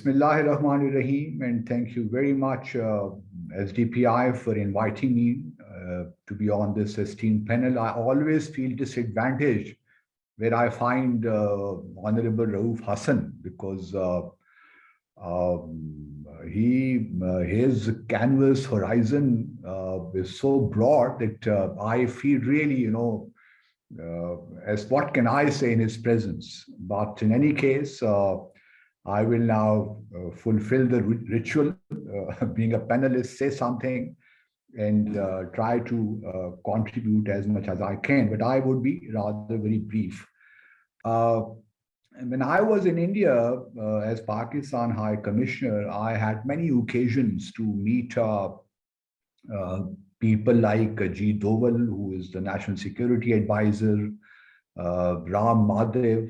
Bismillahirrahmanirrahim, and thank you very much, SDPI, for inviting me to be on this esteemed panel. I always feel disadvantaged where I find Honorable Raoof Hassan, because his canvas horizon is so broad that I feel really, as what can I say in his presence. But in any case, I will now fulfill the ritual, being a panelist, say something and try to contribute as much as I can, but I would be rather very brief. When I was in India as Pakistan High Commissioner, I had many occasions to meet people like Ajit Doval, who is the National Security Advisor, Ram Madhav,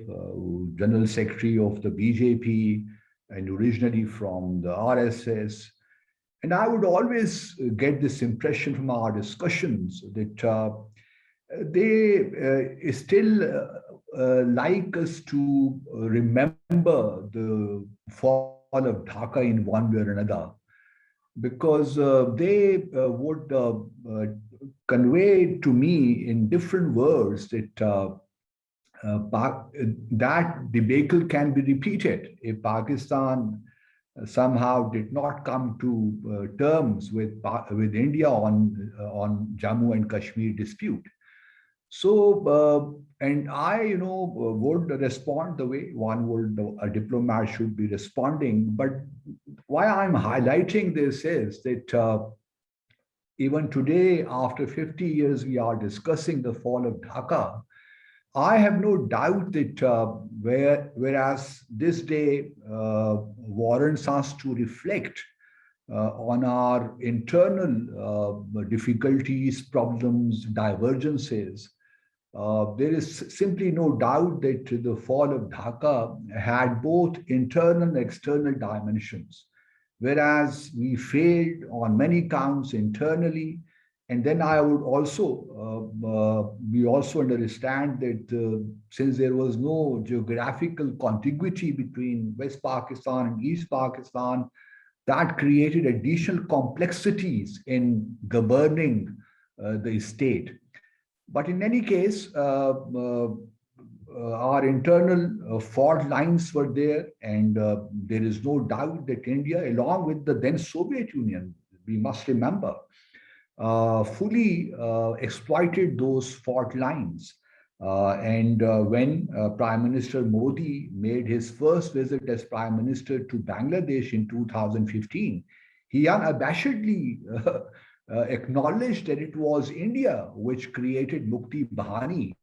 General Secretary of the BJP, and originally from the RSS. And I would always get this impression from our discussions that they still like us to remember the fall of Dhaka in one way or another, because they would convey to me in different words that that debacle can be repeated if Pakistan somehow did not come to terms with India on Jammu and Kashmir dispute. So, and I, would respond the way a diplomat should be responding. But why I'm highlighting this is that even today, after 50 years, we are discussing the fall of Dhaka. I have no doubt that whereas this day warrants us to reflect on our internal difficulties, problems, divergences, there is simply no doubt that the fall of Dhaka had both internal and external dimensions, whereas we failed on many counts internally. And then I would also, we also understand that since there was no geographical contiguity between West Pakistan and East Pakistan, that created additional complexities in governing the state. But in any case, our internal fault lines were there, and there is no doubt that India, along with the then Soviet Union, we must remember, fully exploited those fault lines. And when Prime Minister Modi made his first visit as Prime Minister to Bangladesh in 2015, he unabashedly acknowledged that it was India which created Mukti Bahani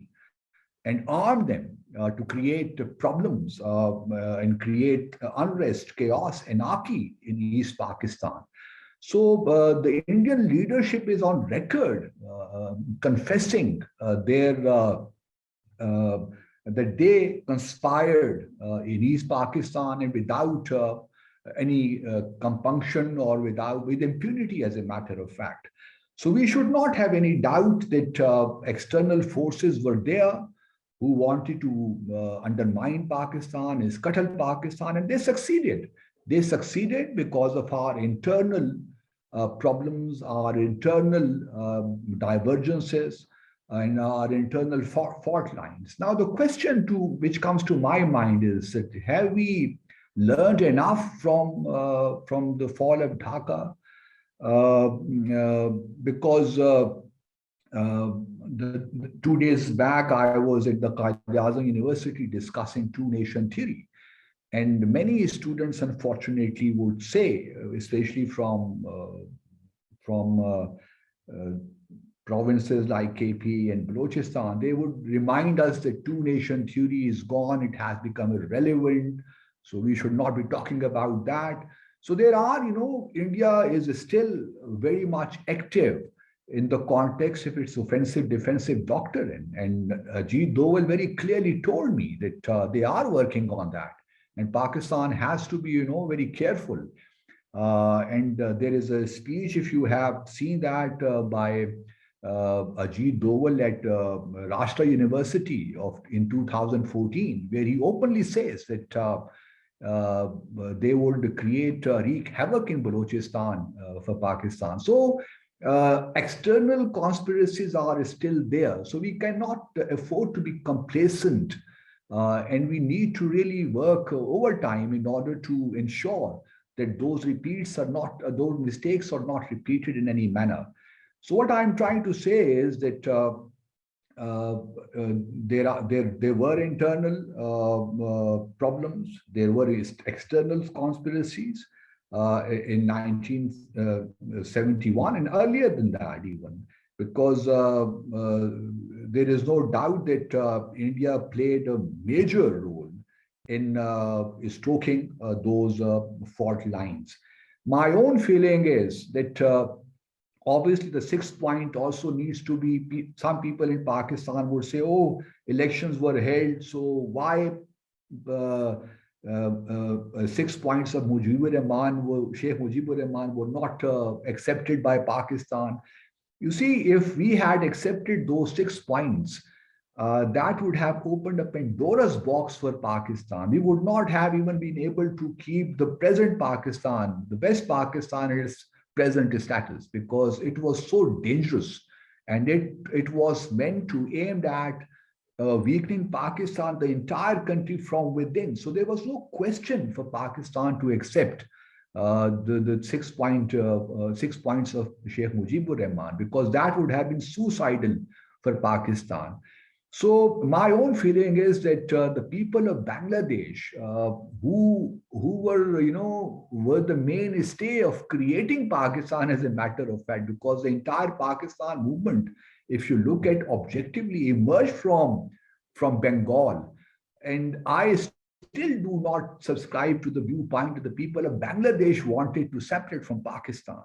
and armed them to create problems and create unrest, chaos, anarchy in East Pakistan. So the Indian leadership is on record confessing that they conspired in East Pakistan and without any compunction or with impunity, as a matter of fact. So we should not have any doubt that external forces were there who wanted to undermine Pakistan, scuttle Pakistan, and they succeeded. They succeeded because of our internal problems, our internal divergences, and our internal fault lines. Now, the question which comes to my mind is that have we learned enough from the fall of Dhaka? Because 2 days back, I was at the Qaid-e-Azam University discussing two-nation theory. And many students, unfortunately, would say, especially from provinces like KP and Balochistan, they would remind us that two-nation theory is gone, it has become irrelevant, so we should not be talking about that. So there are, India is still very much active in the context of its offensive-defensive doctrine. And Ajit Doval very clearly told me that they are working on that. And Pakistan has to be, very careful. And there is a speech, if you have seen that, by Ajit Doval at Rashtra University in 2014, where he openly says that they would wreak havoc in Balochistan for Pakistan. So external conspiracies are still there. So we cannot afford to be complacent, and we need to really work overtime in order to ensure that those mistakes are not repeated in any manner. So what I'm trying to say is that uh, there were internal problems, there were external conspiracies in 1971 and earlier than that even, because there is no doubt that India played a major role in stoking those fault lines. My own feeling is that obviously the sixth point also needs to be, some people in Pakistan would say, oh, elections were held, so why 6 points of Sheikh Mujibur Rahman were not accepted by Pakistan. You see, if we had accepted those 6 points, that would have opened a Pandora's box for Pakistan. We would not have even been able to keep the present Pakistan, the best Pakistan, in its present status, because it was so dangerous, and it was meant to aim at weakening Pakistan, the entire country from within. So there was no question for Pakistan to accept the 6 points of Sheikh Mujibur Rahman, because that would have been suicidal for Pakistan. So my own feeling is that the people of Bangladesh, who were the mainstay of creating Pakistan, as a matter of fact, because the entire Pakistan movement, if you look at objectively, emerged from Bengal, and I still do not subscribe to the viewpoint that the people of Bangladesh wanted to separate from Pakistan.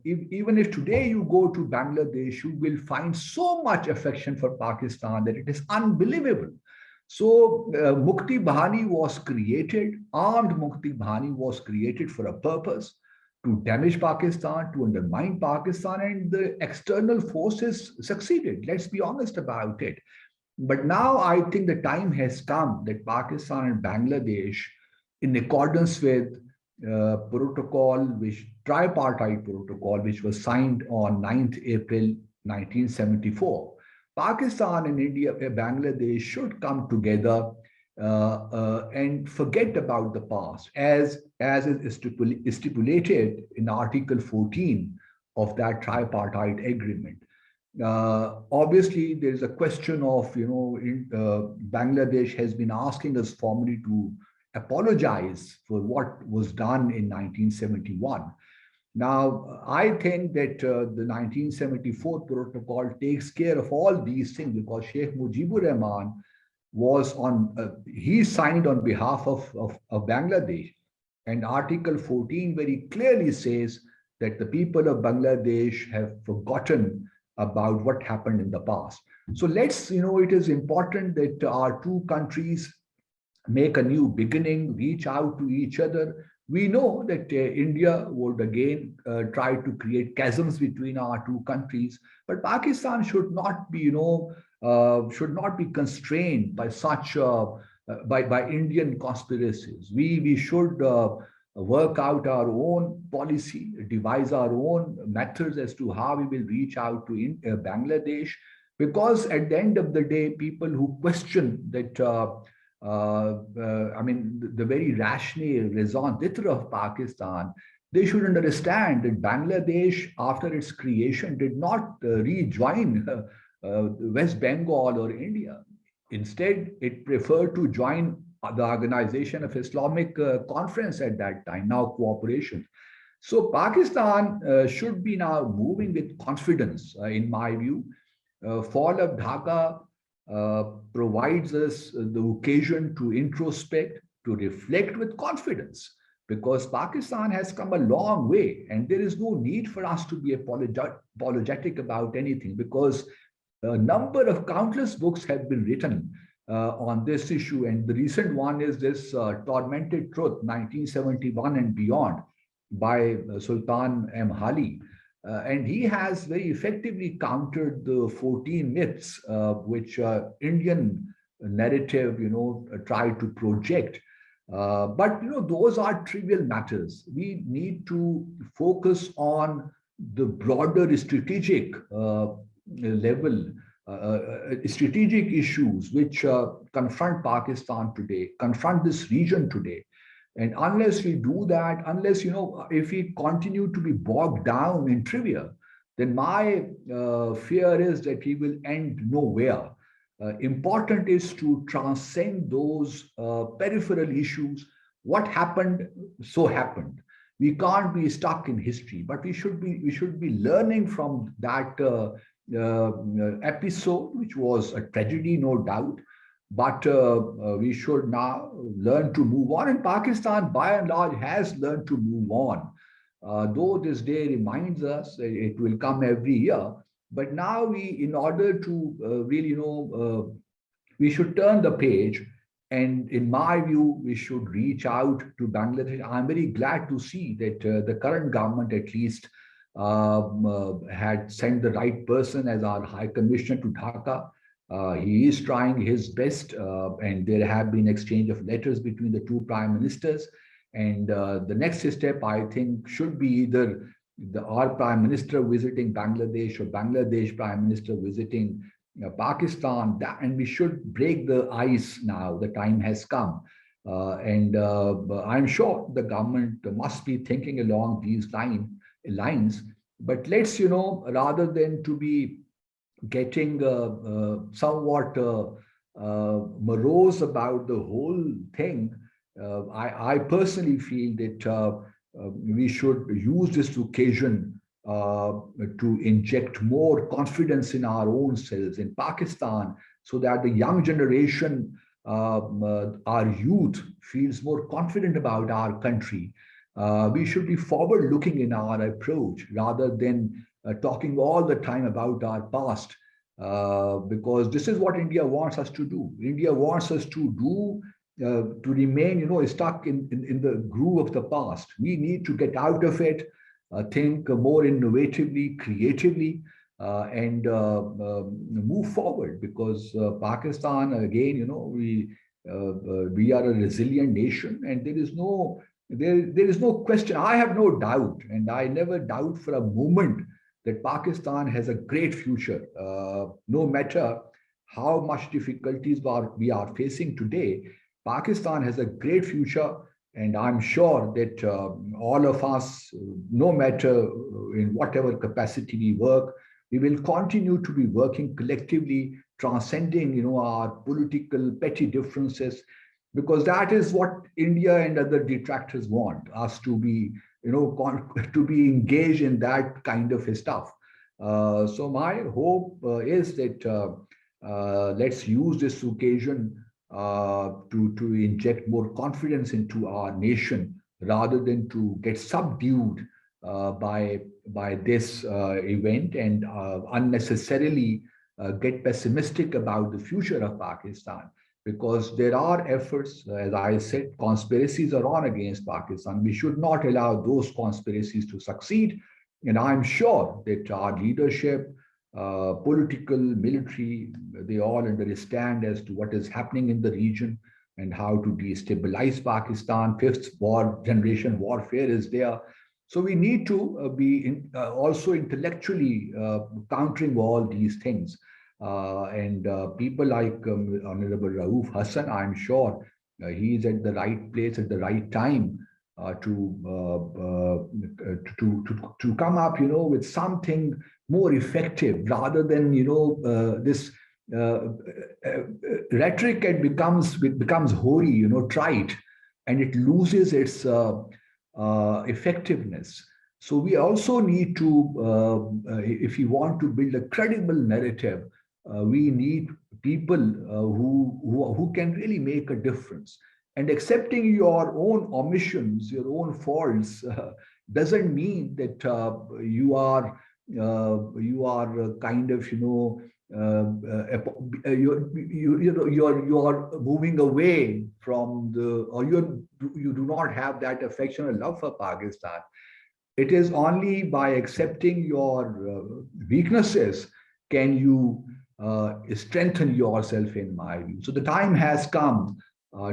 Even if today you go to Bangladesh, you will find so much affection for Pakistan that it is unbelievable. So Mukti Bahani was created, armed Mukti Bahani was created for a purpose, to damage Pakistan, to undermine Pakistan, and the external forces succeeded. Let's be honest about it. But now I think the time has come that Pakistan and Bangladesh, in accordance with tripartite protocol, which was signed on 9th April 1974, Pakistan and Bangladesh should come together and forget about the past, as is stipulated in Article 14 of that tripartite agreement. Obviously, there is a question of, Bangladesh has been asking us formally to apologize for what was done in 1971. Now, I think that the 1974 protocol takes care of all these things, because Sheikh Mujibur Rahman he signed on behalf of Bangladesh, and Article 14 very clearly says that the people of Bangladesh have forgotten about what happened in the past. So it is important that our two countries make a new beginning, reach out to each other. We know that India would again try to create chasms between our two countries, but Pakistan should not be constrained by such by Indian conspiracies. We should work out our own policy, devise our own methods as to how we will reach out to Bangladesh, because at the end of the day, people who question that, the very rationale, raison d'etre of Pakistan, they should understand that Bangladesh, after its creation, did not rejoin West Bengal or India. Instead, it preferred to join the Organization of Islamic Conference at that time, now Cooperation. So Pakistan should be now moving with confidence, in my view. Fall of Dhaka provides us the occasion to introspect, to reflect with confidence, because Pakistan has come a long way, and there is no need for us to be apologetic about anything, because a number of countless books have been written on this issue, and the recent one is this Tormented Truth, 1971 and Beyond, by Sultan M. Hali. And he has very effectively countered the 14 myths which Indian narrative, tried to project. But those are trivial matters. We need to focus on the broader strategic level, strategic issues which confront Pakistan today, confront this region today. And unless we do that, unless, if we continue to be bogged down in trivia, then my fear is that we will end nowhere. Important is to transcend those peripheral issues. What happened, so happened. We can't be stuck in history, but we should be learning from that episode, which was a tragedy, no doubt. But we should now learn to move on. And Pakistan, by and large, has learned to move on. Though this day reminds us, it will come every year. But now in order to really, we should turn the page. And in my view, we should reach out to Bangladesh. I'm very glad to see that the current government at least had sent the right person as our High Commissioner to Dhaka. He is trying his best, and there have been exchange of letters between the two prime ministers. And the next step, I think, should be either our prime minister visiting Bangladesh or Bangladesh prime minister visiting Pakistan. And we should break the ice now. The time has come. And I'm sure the government must be thinking along these lines. But let's, rather than to be getting somewhat morose about the whole thing, I personally feel that we should use this occasion to inject more confidence in our own selves in Pakistan, so that the young generation, our youth, feels more confident about our country. We should be forward-looking in our approach rather than talking all the time about our past, because this is what India wants us to do. India wants us to remain, stuck in the groove of the past. We need to get out of it, think more innovatively, creatively, and move forward. Because Pakistan, again, we are a resilient nation, and there is no question. I have no doubt, and I never doubt for a moment that Pakistan has a great future. No matter how much difficulties we are facing today, Pakistan has a great future, and I'm sure that all of us, no matter in whatever capacity we work, we will continue to be working collectively, transcending, our political petty differences, because that is what India and other detractors want us to be, to be engaged in that kind of stuff. So my hope is that let's use this occasion to inject more confidence into our nation, rather than to get subdued by this event and unnecessarily get pessimistic about the future of Pakistan. Because there are efforts, as I said, conspiracies are on against Pakistan. We should not allow those conspiracies to succeed. And I'm sure that our leadership, political, military, they all understand as to what is happening in the region and how to destabilize Pakistan. Fifth generation warfare is there. So we need to be also intellectually countering all these things. And people like Honorable Raoof Hassan, I'm sure he is at the right place at the right time to come up, with something more effective, rather than this rhetoric. It becomes hoary, trite, and it loses its effectiveness. So we also need to, if you want to build a credible narrative, we need people who can really make a difference. And accepting your own omissions, your own faults, doesn't mean that you are kind of you are moving away from or you do not have that affection or love for Pakistan. It is only by accepting your weaknesses can you strengthen yourself, in my view. So the time has come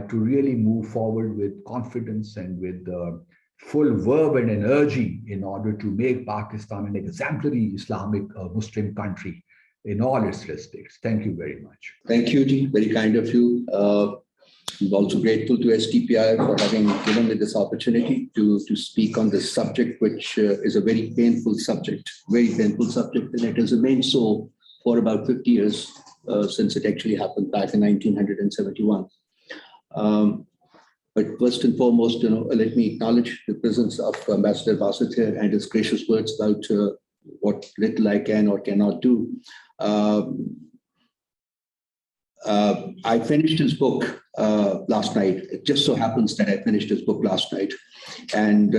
to really move forward with confidence and with full verve and energy in order to make Pakistan an exemplary Islamic Muslim country in all its respects. Thank you very much. Thank you, Ji. Very kind of you. I'm also grateful to STPI for having given me this opportunity to speak on this subject, which is a very painful subject, and it has remained so for about 50 years since it actually happened back in 1971. But first and foremost, let me acknowledge the presence of Ambassador Basit here and his gracious words about what little I can or cannot do. I finished his book last night. It just so happens that I finished his book last night. And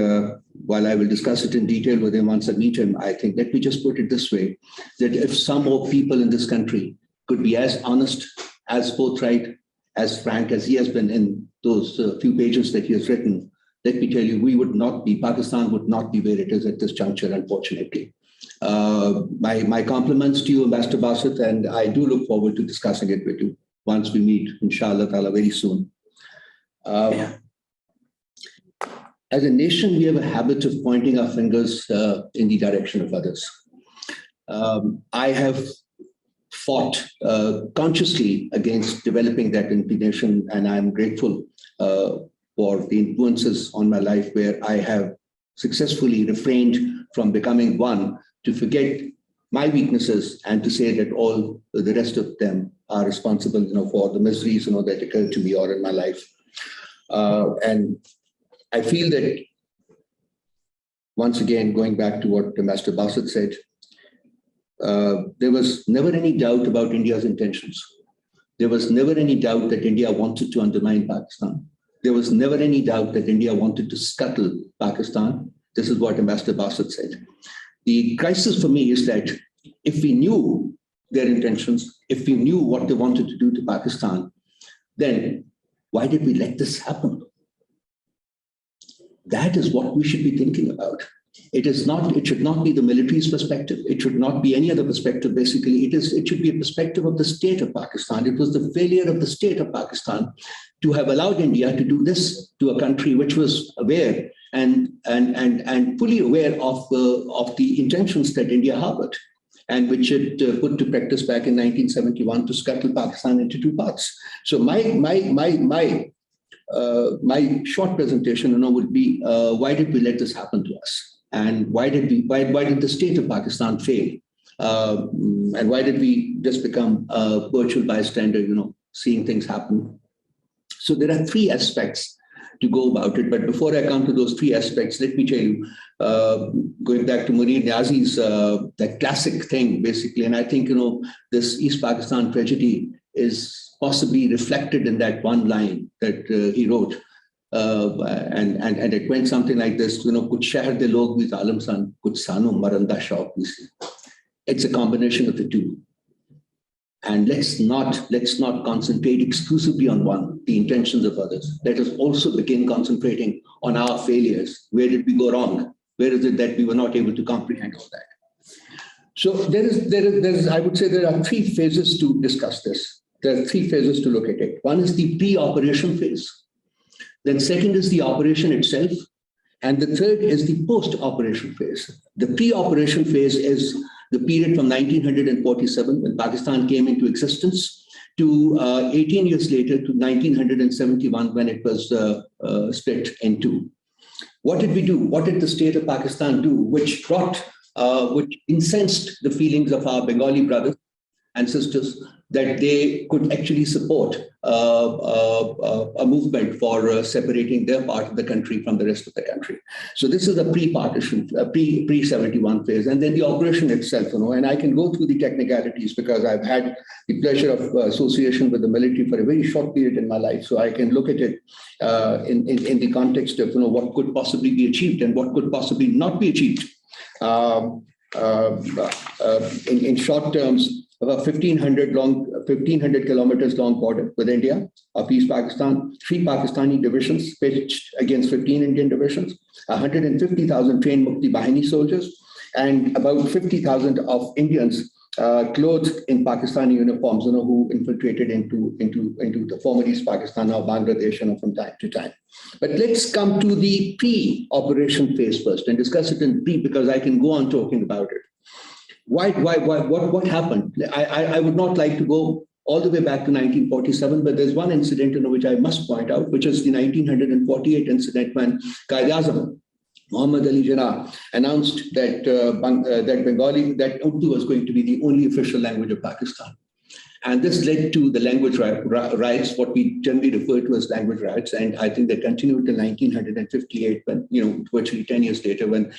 while I will discuss it in detail with him once I meet him, I think, let me just put it this way, that if some more people in this country could be as honest, as forthright, as frank as he has been in those few pages that he has written, let me tell you, Pakistan would not be where it is at this juncture, unfortunately. My compliments to you, Ambassador Basit, and I do look forward to discussing it with you once we meet, inshallah ta'ala, very soon. As a nation, we have a habit of pointing our fingers in the direction of others. I have fought consciously against developing that inclination, and I'm grateful for the influences on my life where I have successfully refrained from becoming one to forget my weaknesses and to say that all the rest of them are responsible, for the miseries, that occurred to me or in my life. And I feel that, once again, going back to what Ambassador Basit said, there was never any doubt about India's intentions. There was never any doubt that India wanted to undermine Pakistan. There was never any doubt that India wanted to scuttle Pakistan. This is what Ambassador Basit said. The crisis for me is that if we knew their intentions, if we knew what they wanted to do to Pakistan, then why did we let this happen? That is what we should be thinking about. It should not be the military's perspective. It should not be any other perspective. Basically, it should be a perspective of the state of Pakistan. It was the failure of the state of Pakistan to have allowed India to do this to a country which was aware and fully aware of the intentions that India harbored, and which it put to practice back in 1971 to scuttle Pakistan into two parts. So my short presentation, would be why did we let this happen to us, and why did the state of Pakistan fail, and why did we just become a virtual bystander, seeing things happen? So there are three aspects to go about it. But before I come to those three aspects, let me tell you, going back to Munir Niazi's that classic thing, basically, and I think, this East Pakistan tragedy is possibly reflected in that one line that he wrote. And it went something like this, kuch shahar de log bhi zalim san, kuch sanu maranda shauk bhi si. It's a combination of the two. And let's not concentrate exclusively on one, the intentions of others. Let us also begin concentrating on our failures. Where did we go wrong? Where is it that we were not able to comprehend all that? So there is, I would say there are three phases to discuss this. There are three phases to look at it. One is the pre-operation phase. Then second is the operation itself. And the third is the post-operation phase. The pre-operation phase is the period from 1947, when Pakistan came into existence, to 18 years later, to 1971, when it was split in two. What did we do? What did the state of Pakistan do, which incensed the feelings of our Bengali brothers and sisters, that they could actually support a movement for separating their part of the country from the rest of the country? So this is a pre-partition, pre-71 phase. And then the operation itself, and I can go through the technicalities because I've had the pleasure of association with the military for a very short period in my life. So I can look at it in the context of, what could possibly be achieved and what could possibly not be achieved. In short terms, about 1,500 kilometers long border with India of East Pakistan, 3 Pakistani divisions pitched against 15 Indian divisions, 150,000 trained Mukti Bahini soldiers, and about 50,000 of Indians clothed in Pakistani uniforms, who infiltrated into the former East Pakistan, now Bangladesh, from time to time. But let's come to the pre-operation phase first and discuss it in pre, because I can go on talking about it. What happened? I would not like to go all the way back to 1947, but there's one incident which I must point out, which is the 1948 incident when Qaid-e-Azam Muhammad Ali Jinnah announced that Urdu was going to be the only official language of Pakistan. And this led to the language riots, what we generally refer to as language riots. And I think they continued till 1958, when, virtually 10 years later, when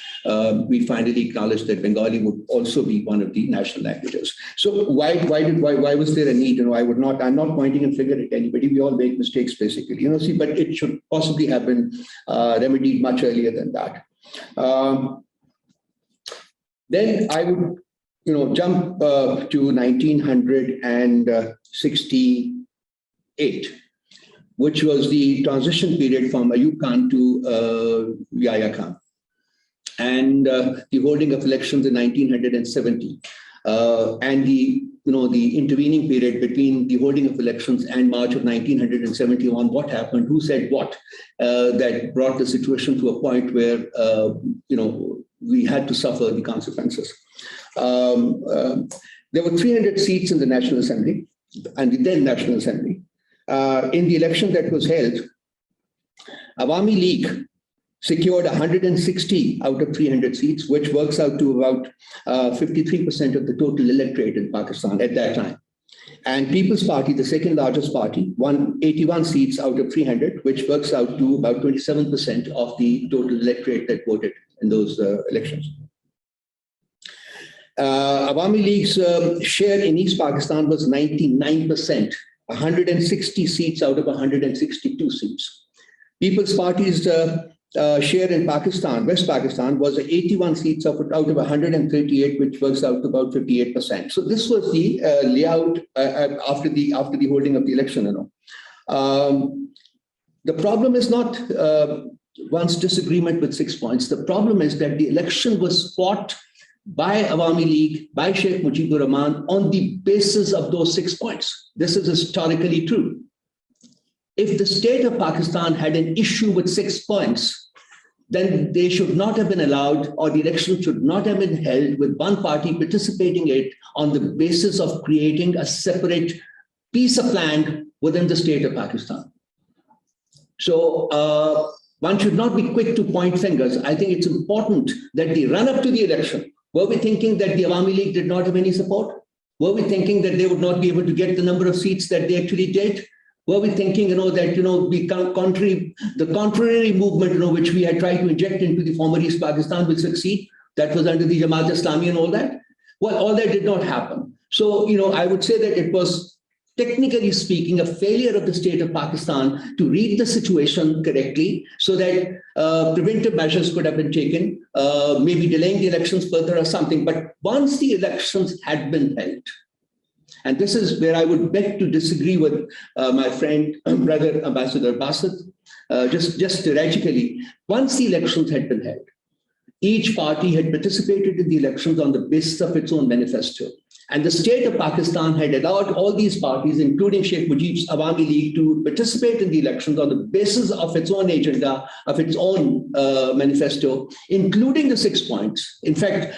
we finally acknowledged that Bengali would also be one of the national languages. So why was there a need? I'm not pointing a finger at anybody. We all make mistakes, basically. But it should possibly have been remedied much earlier than that. Then I would jump to 1968, which was the transition period from Ayub Khan to Yahya Khan, and the holding of elections in 1970, and the intervening period between the holding of elections and March of 1971. What happened? Who said what? That brought the situation to a point where we had to suffer the consequences. There were 300 seats in the National Assembly and the then National Assembly. In the election that was held, Awami League secured 160 out of 300 seats, which works out to about 53% of the total electorate in Pakistan at that time. And People's Party, the second largest party, won 81 seats out of 300, which works out to about 27% of the total electorate that voted in those elections. Awami League's share in East Pakistan was 99%, 160 seats out of 162 seats. People's Party's share in Pakistan, West Pakistan, was 81 seats out of 138, which works out to about 58%. So this was the layout after the holding of the election. The problem is not one's disagreement with 6 points. The problem is that the election was fought by Awami League, by Sheikh Mujibur Rahman, on the basis of those 6 points. This is historically true. If the state of Pakistan had an issue with 6 points, then they should not have been allowed, or the election should not have been held with one party participating in it on the basis of creating a separate piece of land within the state of Pakistan. So one should not be quick to point fingers. I think it's important that the run-up to the election, were we thinking that the Awami League did not have any support? Were we thinking that they would not be able to get the number of seats that they actually did? Were we thinking, that, the contrary movement, which we had tried to inject into the former East Pakistan will succeed? That was under the Jamaat Islami and all that? Well, all that did not happen. So, I would say that it was, technically speaking, a failure of the state of Pakistan to read the situation correctly so that preventive measures could have been taken, maybe delaying the elections further or something. But once the elections had been held, and this is where I would beg to disagree with my friend, brother Ambassador Basit, just tragically, once the elections had been held, each party had participated in the elections on the basis of its own manifesto. And the state of Pakistan had allowed all these parties, including Sheikh Mujib's Awami League, to participate in the elections on the basis of its own agenda, of its own manifesto, including the 6 points. In fact,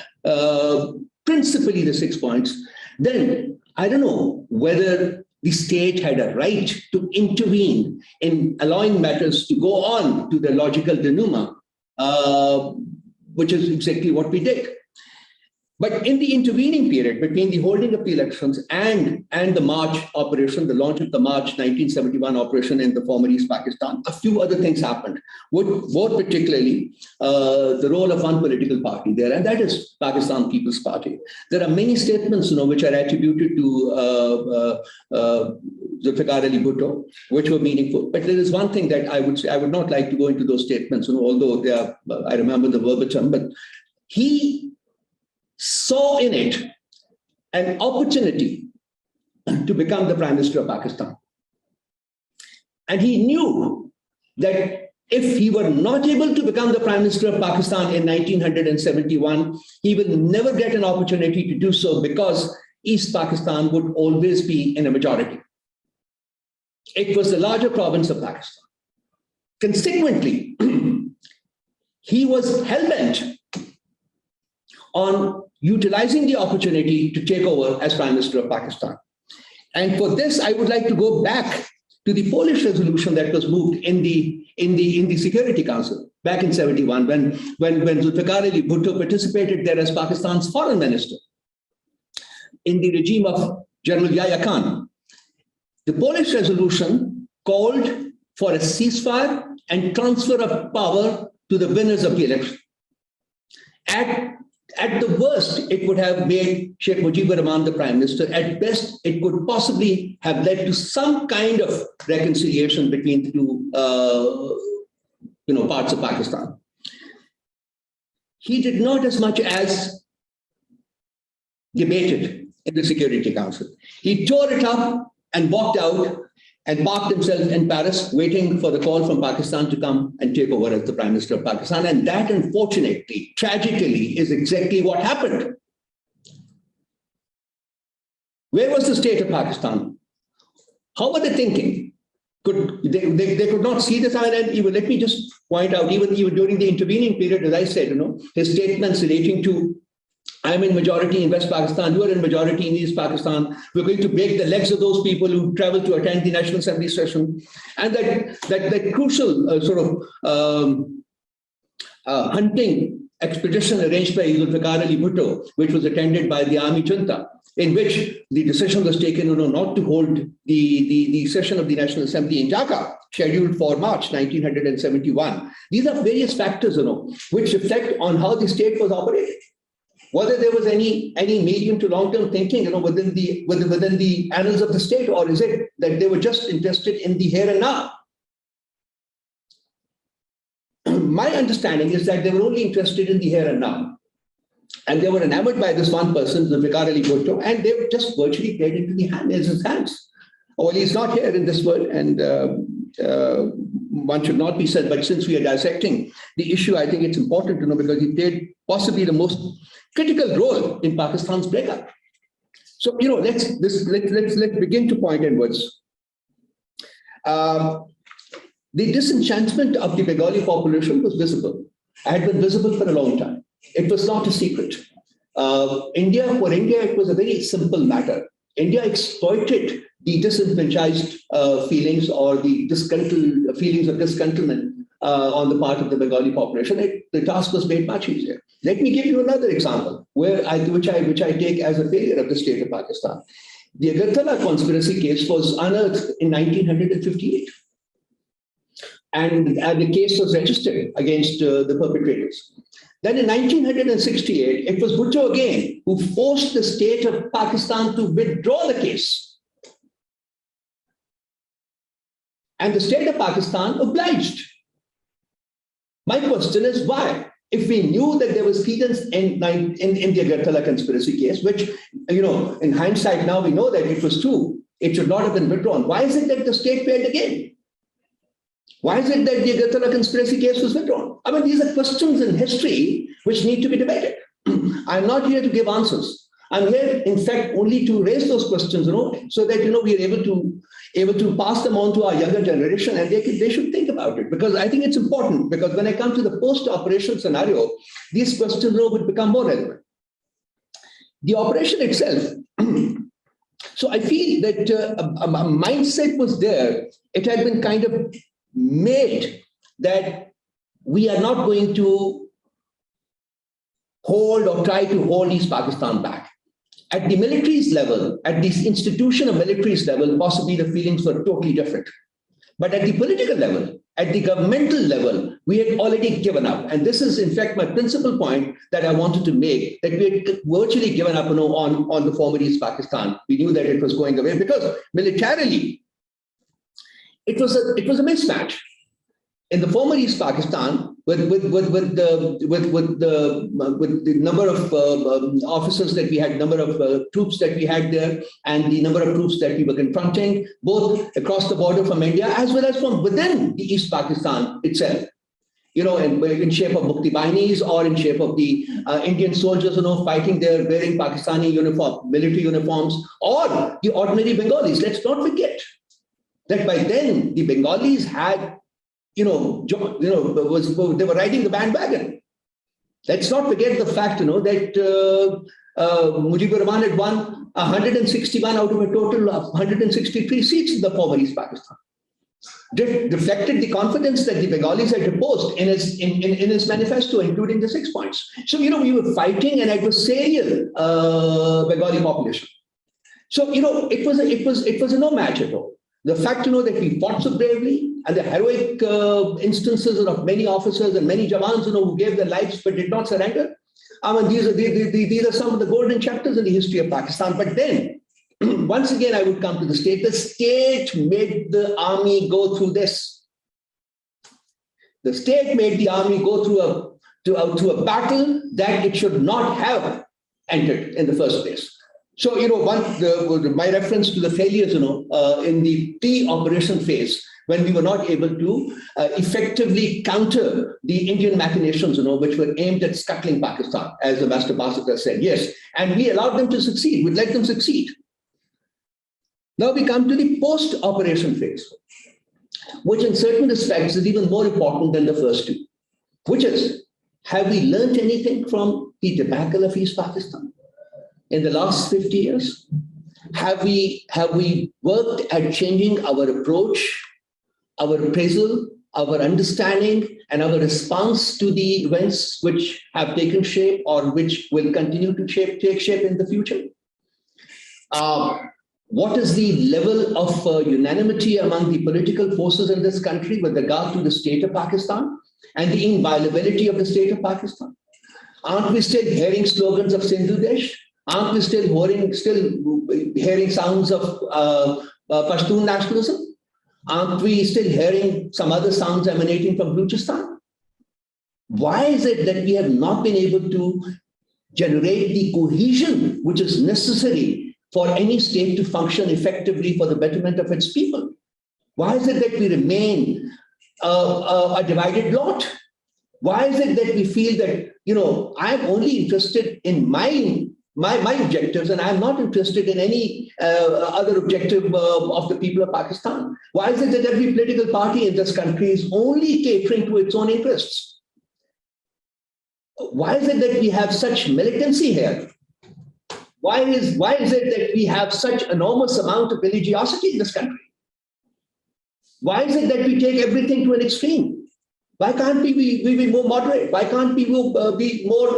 principally the 6 points. Then I don't know whether the state had a right to intervene in allowing matters to go on to the logical denouement, which is exactly what we did. But in the intervening period between the holding of the elections and the March operation, the launch of the March 1971 operation in the former East Pakistan, a few other things happened. More particularly, the role of one political party there, and that is Pakistan People's Party. There are many statements, which are attributed to Zulfikar Ali Bhutto, which were meaningful. But there is one thing that I would say, I would not like to go into those statements, although they are, I remember the verbatim, but he saw in it an opportunity to become the Prime Minister of Pakistan. And he knew that if he were not able to become the Prime Minister of Pakistan in 1971, he will never get an opportunity to do so, because East Pakistan would always be in a majority. It was the larger province of Pakistan. Consequently, he was hell-bent on utilizing the opportunity to take over as Prime Minister of Pakistan. And for this, I would like to go back to the Polish resolution that was moved in the Security Council back in 71, when Zulfikar Ali Bhutto participated there as Pakistan's foreign minister in the regime of General Yahya Khan. The Polish resolution called for a ceasefire and transfer of power to the winners of the election. At the worst, it would have made Sheikh Mujibur Rahman the prime minister. At best, it could possibly have led to some kind of reconciliation between the two parts of Pakistan. He did not as much as debated in the Security Council. He tore it up and walked out and parked himself in Paris, waiting for the call from Pakistan to come and take over as the Prime Minister of Pakistan. And that, unfortunately, tragically, is exactly what happened. Where was the state of Pakistan? How were they thinking? They could not see this. And even, let me just point out, even during the intervening period, as I said, his statements relating to, I'm in majority in West Pakistan, you are in majority in East Pakistan, we're going to break the legs of those people who travel to attend the National Assembly session. And that crucial hunting expedition arranged by Zulfikar Ali Bhutto, which was attended by the army junta, in which the decision was taken not to hold the session of the National Assembly in Dhaka, scheduled for March 1971. These are various factors, which reflect on how the state was operating. Whether there was any medium to long-term thinking, within the annals of the state, or is it that they were just interested in the here and now? My understanding is that they were only interested in the here and now. And they were enamored by this one person, Zulfikar Ali Bhutto, and they were just virtually played into his hands. Well, he's not here in this world, and one should not be said, but since we are dissecting the issue, I think it's important to know, because he played possibly the most critical role in Pakistan's breakup. So, let's begin to point inwards. The disenchantment of the Bengali population was visible. It had been visible for a long time. It was not a secret. For India, it was a very simple matter. India exploited the disenfranchised feelings or the feelings of discontentment on the part of the Bengali population. The task was made much easier. Let me give you another example which I take as a failure of the state of Pakistan. The Agartala conspiracy case was unearthed in 1958. And the case was registered against the perpetrators. Then in 1968, it was Bhutto again who forced the state of Pakistan to withdraw the case. And the state of Pakistan obliged. My question is why? If we knew that there was credence in the Agartala conspiracy case, which, in hindsight now we know that it was true, it should not have been withdrawn. Why is it that the state failed again? Why is it that the Agartala conspiracy case was withdrawn? I mean, these are questions in history which need to be debated. I'm not here to give answers. I'm here, in fact, only to raise those questions, so that, we are able to pass them on to our younger generation, and they should think about it. Because I think it's important, because when I come to the post-operation scenario, these questions would become more relevant. The operation itself, so I feel that a mindset was there. It had been kind of made that we are not going to hold or try to hold East Pakistan back. At the military's level, at the institution of military's level, possibly the feelings were totally different. But at the political level, at the governmental level, we had already given up. And this is, in fact, my principal point that I wanted to make, that we had virtually given up on the former East Pakistan. We knew that it was going away because militarily, it was a mismatch. In the former East Pakistan, with the number of officers that we had, number of troops that we had there, and the number of troops that we were confronting, both across the border from India as well as from within the East Pakistan itself, in shape of Mukti Bahinis or in shape of the Indian soldiers, fighting there wearing Pakistani military uniforms, or the ordinary Bengalis. Let's not forget that by then the Bengalis had, they were riding the bandwagon. Let's not forget the fact, that Mujibur Rahman had won 161 out of a total of 163 seats in the former East Pakistan. Reflected the confidence that the Bengalis had reposed in his manifesto, including the 6 points. So, we were fighting an adversarial Bengali population. So, it was a no match at all. The fact, that we fought so bravely, and the heroic instances of many officers and many Jawans, who gave their lives but did not surrender. I mean, these are some of the golden chapters in the history of Pakistan. But then, once again, I would come to the state. The state made the army go through this. The state made the army go through a battle that it should not have entered in the first place. So, my reference to the failures, in the pre-operation phase, when we were not able to effectively counter the Indian machinations, which were aimed at scuttling Pakistan, as Ambassador Basit has said. Yes, and we allowed them to succeed. We let them succeed. Now we come to the post-operation phase, which in certain respects is even more important than the first two, which is, have we learned anything from the debacle of East Pakistan in the last 50 years? Have we worked at changing our approach, our appraisal, our understanding, and our response to the events which have taken shape or which will continue to take shape in the future? What is the level of unanimity among the political forces in this country with regard to the state of Pakistan and the inviolability of the state of Pakistan? Aren't we still hearing slogans of Sindhu Desh? Aren't we still hearing sounds of Pashtun nationalism? Aren't we still hearing some other sounds emanating from Balochistan? Why is it that we have not been able to generate the cohesion which is necessary for any state to function effectively for the betterment of its people? Why is it that we remain a divided lot? Why is it that we feel that, I'm only interested in my objectives and I'm not interested in any other objective of the people of Pakistan? Why is it that every political party in this country is only catering to its own interests? Why is it that we have such militancy here? Why is it that we have such enormous amount of religiosity in this country? Why is it that we take everything to an extreme? Why can't we be more moderate? Why can't we be more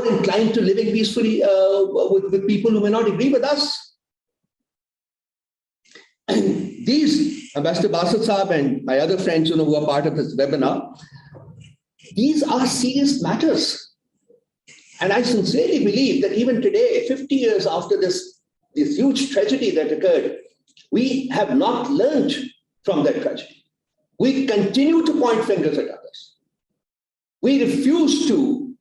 inclined to living peacefully with people who may not agree with us? And these, Ambassador Basit Saab and my other friends, who are part of this webinar, these are serious matters. And I sincerely believe that even today, 50 years after this huge tragedy that occurred, we have not learned from that tragedy. We continue to point fingers at others. We refuse to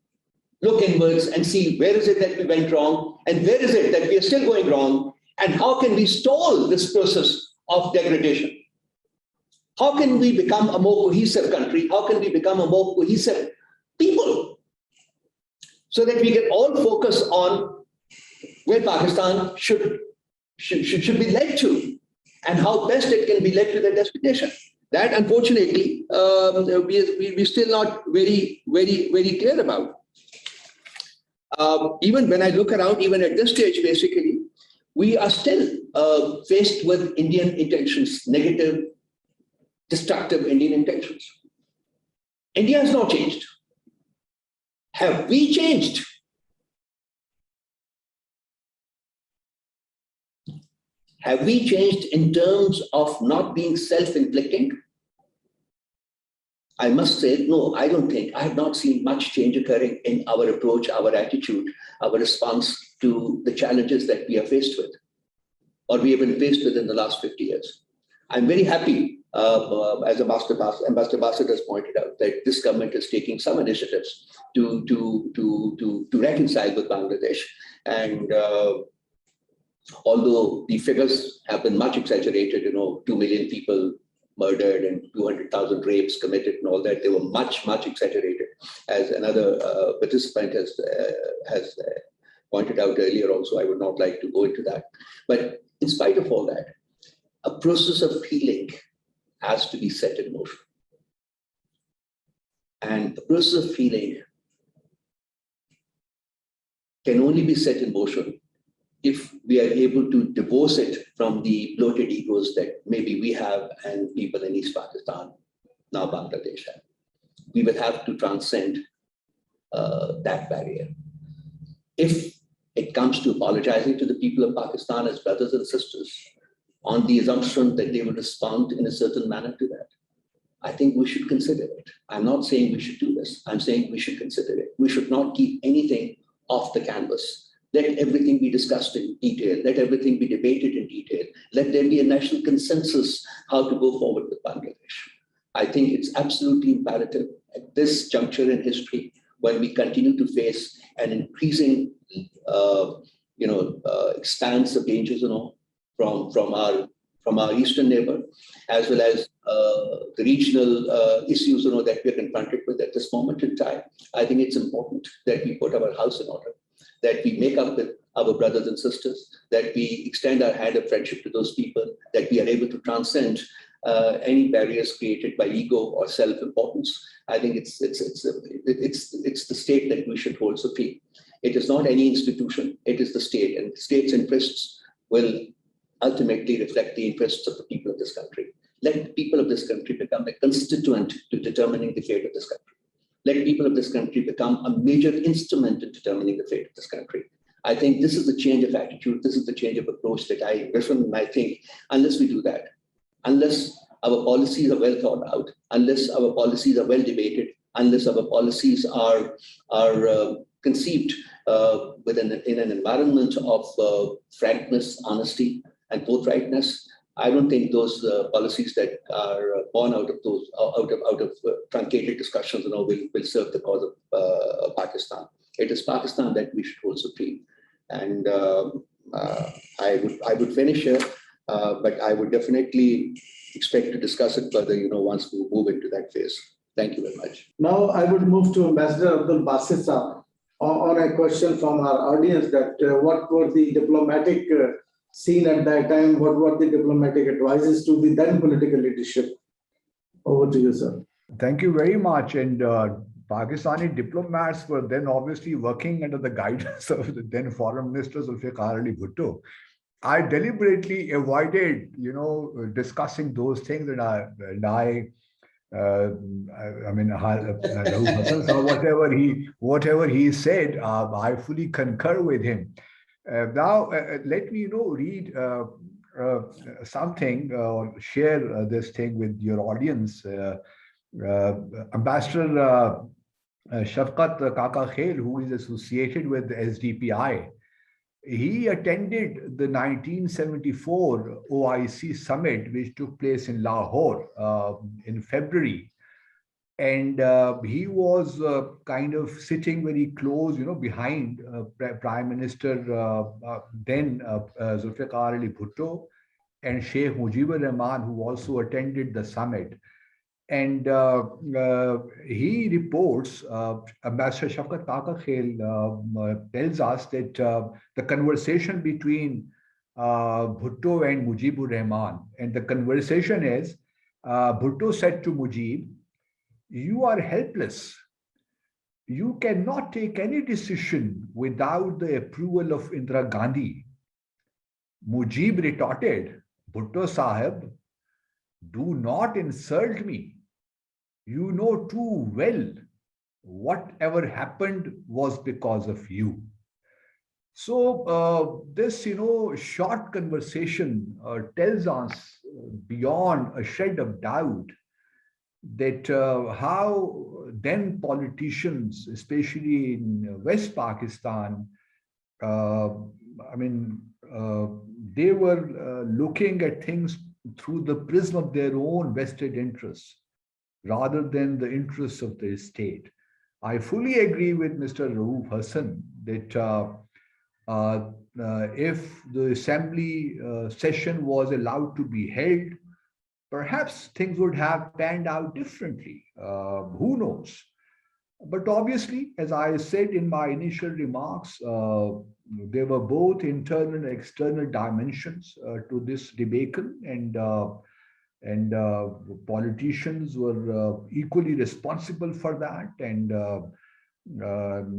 look inwards and see where is it that we went wrong and where is it that we are still going wrong, and how can we stall this process of degradation? How can we become a more cohesive country? How can we become a more cohesive people? So that we can all focus on where Pakistan should be led to and how best it can be led to that destination. That, unfortunately, we're still not very, very, very clear about. Even when I look around, even at this stage, basically, we are still faced with Indian intentions, negative, destructive Indian intentions. India has not changed. Have we changed? Have we changed in terms of not being self-inflicting? I must say, no, I don't think. I have not seen much change occurring in our approach, our attitude, our response to the challenges that we are faced with, or we have been faced with in the last 50 years. I'm very happy, as Ambassador Basit has pointed out, that this government is taking some initiatives to reconcile with Bangladesh. And although the figures have been much exaggerated, 2 million people murdered and 200,000 rapes committed and all that. They were much, much exaggerated, as another participant has pointed out earlier also. I would not like to go into that. But in spite of all that, a process of healing has to be set in motion. And the process of healing can only be set in motion if we are able to divorce it from the bloated egos that maybe we have and people in East Pakistan, now Bangladesh have. We will have to transcend that barrier. If it comes to apologizing to the people of Pakistan as brothers and sisters on the assumption that they will respond in a certain manner to that, I think we should consider it. I'm not saying we should do this. I'm saying we should consider it. We should not keep anything off the canvas. Let everything be discussed in detail. Let everything be debated in detail. Let there be a national consensus how to go forward with Bangladesh. I think it's absolutely imperative at this juncture in history, when we continue to face an increasing, expanse of dangers, from our eastern neighbor, as well as the regional issues, that we're confronted with at this moment in time. I think it's important that we put our house in order, that we make up with our brothers and sisters, that we extend our hand of friendship to those people, that we are able to transcend any barriers created by ego or self-importance. I think it's the state that we should hold supreme. It is not any institution, it is the state, and the state's interests will ultimately reflect the interests of the people of this country. Let the people of this country become a constituent to determining the fate of this country. Let people of this country become a major instrument in determining the fate of this country. I think this is the change of attitude, this is the change of approach that I envision, and I think unless we do that, unless our policies are well thought out, unless our policies are well debated, unless our policies are conceived in an environment of frankness, honesty, and forthrightness, I don't think those policies that are born out of truncated discussions will serve the cause of Pakistan. It is Pakistan that we should hold supreme. And I would finish here, but I would definitely expect to discuss it further, once we move into that phase. Thank you very much. Now I would move to Ambassador Abdul Basit on a question from our audience that what were the diplomatic scene at that time? What were the diplomatic advices to the then political leadership? Over to you, sir. Thank you very much. And Pakistani diplomats were then obviously working under the guidance of the then Foreign Minister Zulfikar Ali Bhutto. I deliberately avoided, discussing those things, and Raoof Hassan, whatever he said, I fully concur with him. Now, let me, read something or share this thing with your audience. Ambassador Shafqat Kaka Khail, who is associated with the SDPI, he attended the 1974 OIC summit, which took place in Lahore in February. And he was kind of sitting very close, behind Prime Minister then Zulfikar Ali Bhutto and Sheikh Mujibur Rahman, who also attended the summit. And he reports, Ambassador Shafqat Kaka Khail tells us that the conversation between Bhutto and Mujibur Rahman, and the conversation is, Bhutto said to Mujib, "You are helpless. You cannot take any decision without the approval of Indira Gandhi." Mujib retorted, "Bhutto Sahib, do not insult me. You know too well whatever happened was because of you." So this, short conversation tells us beyond a shred of doubt that how then politicians, especially in West Pakistan, they were looking at things through the prism of their own vested interests rather than the interests of the state. I fully agree with Mr. Raoof Hassan that if the assembly session was allowed to be held, perhaps things would have panned out differently. Who knows? But obviously, as I said in my initial remarks, there were both internal and external dimensions to this debacle, and politicians were equally responsible for that. And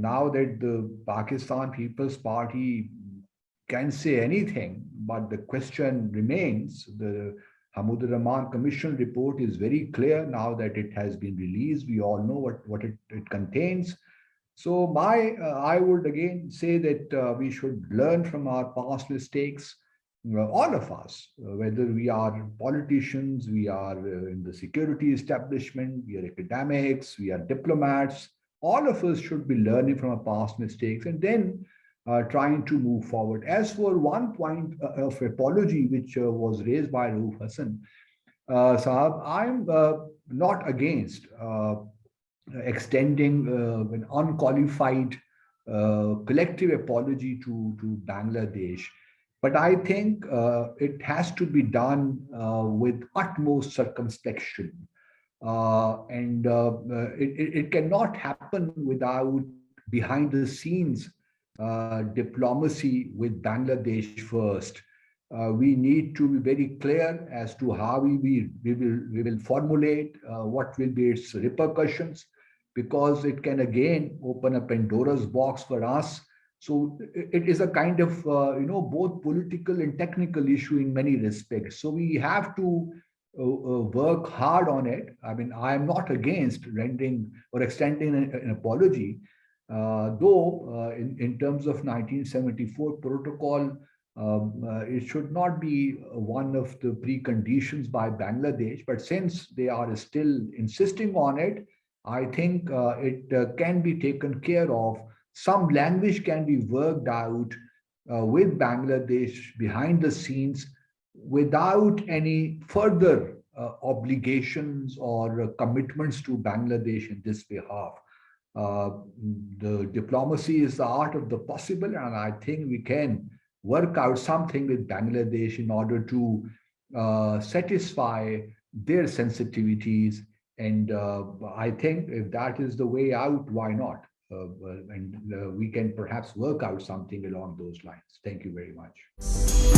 now that the Pakistan People's Party can say anything, but the question remains. The Hamid Rahman Commission report is very clear now that it has been released. We all know what it contains. So I would again say that we should learn from our past mistakes, all of us, whether we are politicians, we are in the security establishment, we are academics, we are diplomats. All of us should be learning from our past mistakes and then trying to move forward. As for one point of apology which was raised by Raoof Hassan, Sahab, I'm not against extending an unqualified collective apology to Bangladesh. But I think it has to be done with utmost circumspection. It cannot happen without behind the scenes diplomacy with Bangladesh first. We need to be very clear as to how we will formulate what will be its repercussions, because it can again open a Pandora's box for us. So it is a kind of both political and technical issue in many respects. So we have to work hard on it. I mean, I am not against rendering or extending an apology, though in terms of 1974 protocol, it should not be one of the preconditions by Bangladesh. But since they are still insisting on it, I think it can be taken care of. Some language can be worked out with Bangladesh behind the scenes without any further obligations or commitments to Bangladesh in this behalf. The diplomacy is the art of the possible, and I think we can work out something with Bangladesh in order to satisfy their sensitivities. And I think if that is the way out, why not? We can perhaps work out something along those lines. Thank you very much.